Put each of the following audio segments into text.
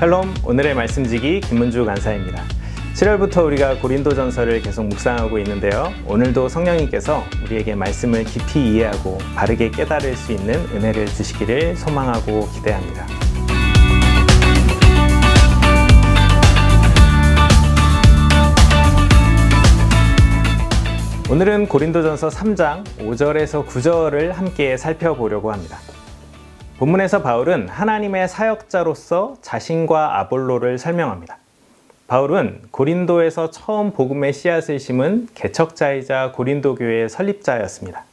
샬롬, 오늘의 말씀지기 김문주 간사입니다. 7월부터 우리가 고린도전서를 계속 묵상하고 있는데요. 오늘도 성령님께서 우리에게 말씀을 깊이 이해하고 바르게 깨달을 수 있는 은혜를 주시기를 소망하고 기대합니다. 오늘은 고린도전서 3장 5절에서 9절을 함께 살펴보려고 합니다. 본문에서 바울은 하나님의 사역자로서 자신과 아볼로를 설명합니다. 바울은 고린도에서 처음 복음의 씨앗을 심은 개척자이자 고린도 교회의 설립자였습니다.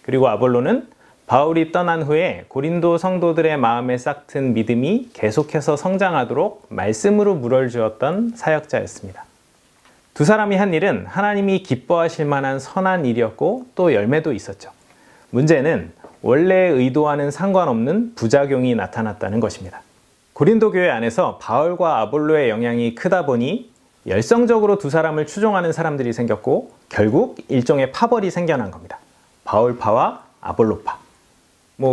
그리고 아볼로는 바울이 떠난 후에 고린도 성도들의 마음에 싹튼 믿음이 계속해서 성장하도록 말씀으로 물을 주었던 사역자였습니다. 두 사람이 한 일은 하나님이 기뻐하실 만한 선한 일이었고 또 열매도 있었죠. 문제는 원래 의도와는 상관없는 부작용이 나타났다는 것입니다. 고린도 교회 안에서 바울과 아볼로의 영향이 크다 보니 열성적으로 두 사람을 추종하는 사람들이 생겼고 결국 일종의 파벌이 생겨난 겁니다. 바울파와 아볼로파.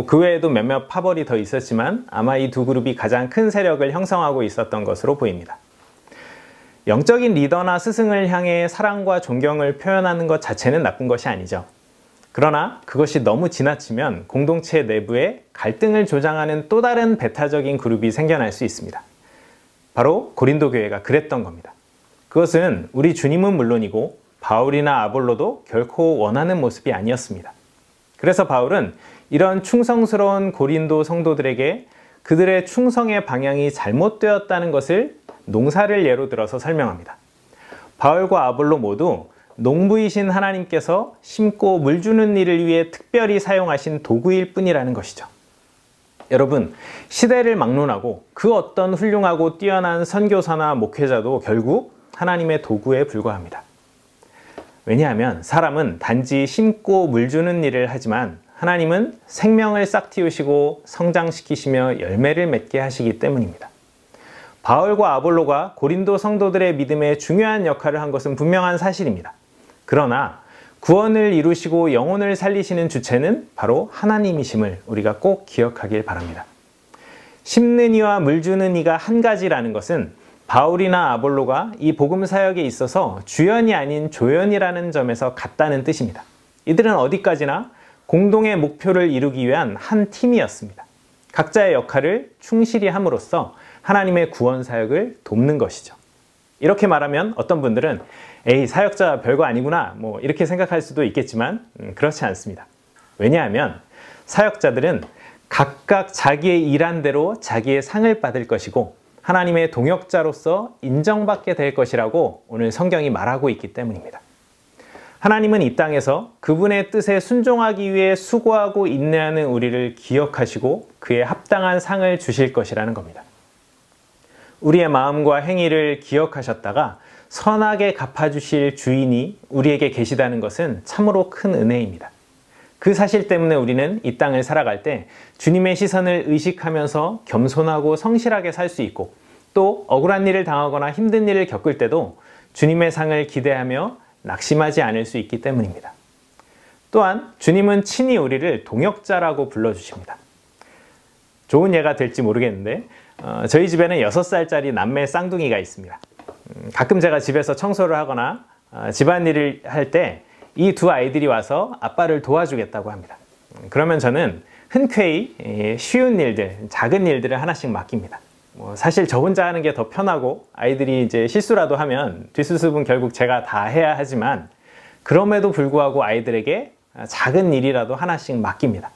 그 외에도 몇몇 파벌이 더 있었지만 아마 이 두 그룹이 가장 큰 세력을 형성하고 있었던 것으로 보입니다. 영적인 리더나 스승을 향해 사랑과 존경을 표현하는 것 자체는 나쁜 것이 아니죠. 그러나 그것이 너무 지나치면 공동체 내부에 갈등을 조장하는 또 다른 배타적인 그룹이 생겨날 수 있습니다. 바로 고린도 교회가 그랬던 겁니다. 그것은 우리 주님은 물론이고 바울이나 아볼로도 결코 원하는 모습이 아니었습니다. 그래서 바울은 이런 충성스러운 고린도 성도들에게 그들의 충성의 방향이 잘못되었다는 것을 농사를 예로 들어서 설명합니다. 바울과 아볼로 모두 농부이신 하나님께서 심고 물 주는 일을 위해 특별히 사용하신 도구일 뿐이라는 것이죠. 여러분, 시대를 막론하고 그 어떤 훌륭하고 뛰어난 선교사나 목회자도 결국 하나님의 도구에 불과합니다. 왜냐하면 사람은 단지 심고 물 주는 일을 하지만 하나님은 생명을 싹틔우시고 성장시키시며 열매를 맺게 하시기 때문입니다. 바울과 아볼로가 고린도 성도들의 믿음에 중요한 역할을 한 것은 분명한 사실입니다. 그러나 구원을 이루시고 영혼을 살리시는 주체는 바로 하나님이심을 우리가 꼭 기억하길 바랍니다. 심는 이와 물 주는 이가 한 가지라는 것은 바울이나 아볼로가 이 복음 사역에 있어서 주연이 아닌 조연이라는 점에서 같다는 뜻입니다. 이들은 어디까지나 공동의 목표를 이루기 위한 한 팀이었습니다. 각자의 역할을 충실히 함으로써 하나님의 구원 사역을 돕는 것이죠. 이렇게 말하면 어떤 분들은 에이, 사역자 별거 아니구나 이렇게 생각할 수도 있겠지만 그렇지 않습니다. 왜냐하면 사역자들은 각각 자기의 일한 대로 자기의 상을 받을 것이고 하나님의 동역자로서 인정받게 될 것이라고 오늘 성경이 말하고 있기 때문입니다. 하나님은 이 땅에서 그분의 뜻에 순종하기 위해 수고하고 인내하는 우리를 기억하시고 그에 합당한 상을 주실 것이라는 겁니다. 우리의 마음과 행위를 기억하셨다가 선하게 갚아주실 주인이 우리에게 계시다는 것은 참으로 큰 은혜입니다. 그 사실 때문에 우리는 이 땅을 살아갈 때 주님의 시선을 의식하면서 겸손하고 성실하게 살 수 있고 또 억울한 일을 당하거나 힘든 일을 겪을 때도 주님의 상을 기대하며 낙심하지 않을 수 있기 때문입니다. 또한 주님은 친히 우리를 동역자라고 불러주십니다. 좋은 예가 될지 모르겠는데 저희 집에는 6살짜리 남매 쌍둥이가 있습니다. 가끔 제가 집에서 청소를 하거나 집안일을 할 때 이 두 아이들이 와서 아빠를 도와주겠다고 합니다. 그러면 저는 흔쾌히 쉬운 일들, 작은 일들을 하나씩 맡깁니다. 사실 저 혼자 하는 게 더 편하고 아이들이 이제 실수라도 하면 뒷수습은 결국 제가 다 해야 하지만 그럼에도 불구하고 아이들에게 작은 일이라도 하나씩 맡깁니다.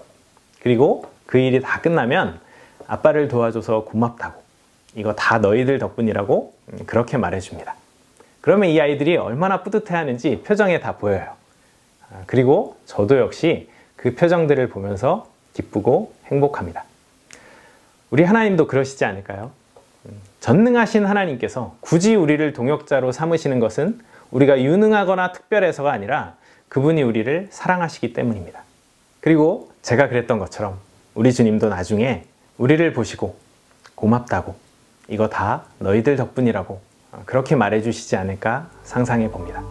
그리고 그 일이 다 끝나면 아빠를 도와줘서 고맙다고, 이거 다 너희들 덕분이라고 그렇게 말해줍니다. 그러면 이 아이들이 얼마나 뿌듯해하는지 표정에 다 보여요. 그리고 저도 역시 그 표정들을 보면서 기쁘고 행복합니다. 우리 하나님도 그러시지 않을까요? 전능하신 하나님께서 굳이 우리를 동역자로 삼으시는 것은 우리가 유능하거나 특별해서가 아니라 그분이 우리를 사랑하시기 때문입니다. 그리고 제가 그랬던 것처럼 우리 주님도 나중에 우리를 보시고 고맙다고, 이거 다 너희들 덕분이라고 그렇게 말해주시지 않을까 상상해 봅니다.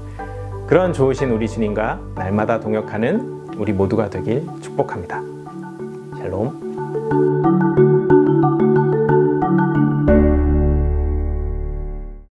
그런 좋으신 우리 주님과 날마다 동역하는 우리 모두가 되길 축복합니다. 샬롬.